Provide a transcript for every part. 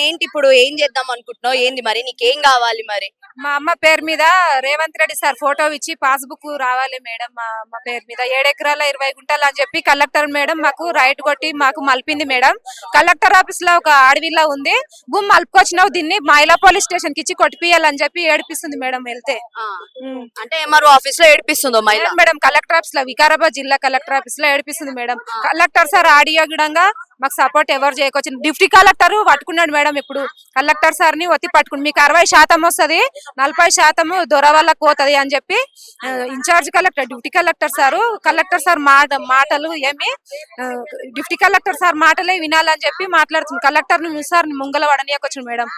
ఏంటి ఇప్పుడు ఏం చేద్దాం అనుకుంటున్నావు? ఏంది మరి నీకేం కావాలి మరి? మా అమ్మ పేరు మీద రేవంత్ రెడ్డి సార్ ఫోటో ఇచ్చి పాస్బుక్ రావాలి మేడం. మా అమ్మ పేరు మీద 7 ఎకరాల 20 గుంటలు అని చెప్పి కలెక్టర్ మేడం మాకు రైట్ కొట్టి మాకు మలిపింది మేడం. కలెక్టర్ ఆఫీస్ లో ఒక అడవిలా ఉంది, భూమి మలుపుకొచ్చినావు, దీన్ని మహిళా పోలీస్ స్టేషన్ కి ఇచ్చి కొట్టిపియాలని చెప్పి ఏడిపిస్తుంది మేడం. వెళ్తే అంటే ఎంఆర్ఓ ఆఫీస్ లో ఏడిపిస్తుందో మహిళ? మేడం కలెక్టర్ ఆఫీస్ లో, వికారాబాద్ జిల్లా కలెక్టర్ ఆఫీస్ లో ఏడిపిస్తుంది మేడం. కలెక్టర్ సార్ ఆడియో గిడంగా మాకు సపోర్ట్ ఎవరు చేయకొచ్చు. డిప్యూటీ కలెక్టర్ పట్టుకున్నాడు మేడం. ఇప్పుడు కలెక్టర్ సార్ ని ఒత్తి పట్టుకుని మీకు 60% వస్తుంది, 40% దొర వాళ్ళకి పోతుంది అని చెప్పి in charge collector deputy collector sir మాటలు ఏమి డిప్యూటీ కలెక్టర్ సార్ మాటలే వినాలని చెప్పి మాట్లాడుతుంది. కలెక్టర్ ని సార్ ముంగల పడనీయకొచ్చు మేడం.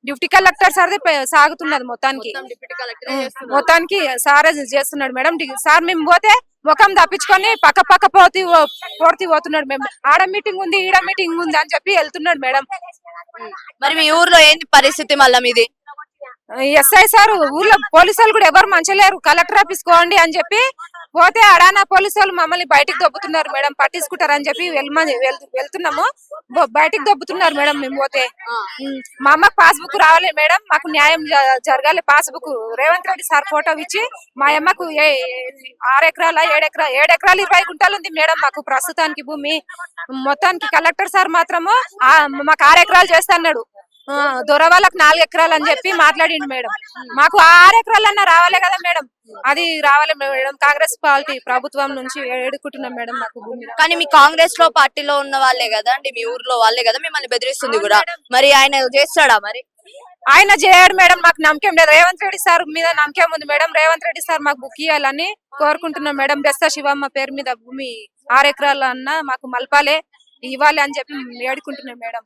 డిప్యూటీ కలెక్టర్ సార్ సాగుతున్నది మొత్తానికి సారే చేస్తున్నాడు మేడం. సార్ మేము పోతే ముఖం తప్పించుకొని పక్క పోతున్నాడు మేము. ఆడ మీటింగ్ ఉంది, ఈడ మీటింగ్ ఉంది అని చెప్పి వెళ్తున్నాడు మేడం. మరి మీ ఊర్లో ఏంది పరిస్థితి మళ్ళా మీది? ఎస్ఐ సార్ ఊర్లో పోలీసులు కూడా ఎవరు మంచలేరు, కలెక్టర్ ఆఫీస్ కోండి అని చెప్పి పోతే అడానా పోలీసులు మమ్మల్ని బయటికి దొబ్బుతున్నారు మేడం. పట్టించుకుంటారు అని చెప్పి వెళ్తున్నాము, బయటికి దొబ్బుతున్నారు మేడం. మేము పోతే మా అమ్మకి పాస్బుక్ రావాలి మేడం, మాకు న్యాయం జరగాలి. Passbook Revanth Reddy sir photo ఇచ్చి మా అమ్మకు 6 ఎకరాల 7 ఎకరాలు 20 గుంటలు ఉంది మేడం మాకు ప్రస్తుతానికి భూమి. మొత్తానికి కలెక్టర్ సార్ మాత్రము మాకు 6 ఎకరాలు చేస్తా అన్నాడు, దొర వాళ్ళకి 4 ఎకరాలు అని చెప్పి మాట్లాడిండు మేడం. మాకు 6 ఎకరాలన్నా రావాలి కదా మేడం, అది రావాలి మేడం. కాంగ్రెస్ పార్టీ ప్రభుత్వం నుంచి ఏడుకుంటున్నాం మేడం మాకు భూమి. కానీ మీ కాంగ్రెస్ లో పార్టీలో ఉన్న వాళ్ళే కదా అండి, మీ ఊర్లో వాళ్ళే కదా మిమ్మల్ని బెదిరిస్తుంది కూడా. మరి ఆయన చేస్తాడా? మరి ఆయన చేయడు మేడం, మాకు నమ్మకం లేదు. రేవంత్ రెడ్డి సార్ మీద నమ్మకం ఉంది మేడం. రేవంత్ రెడ్డి సార్ మాకు బుక్ ఇవ్వాలని కోరుకుంటున్నాం మేడం. బెస్త శివమ్మ పేరు మీద భూమి 6 ఎకరాలన్నా మాకు మలపాలే ఇవ్వాలి అని చెప్పి ఏడుకుంటున్నాం మేడం.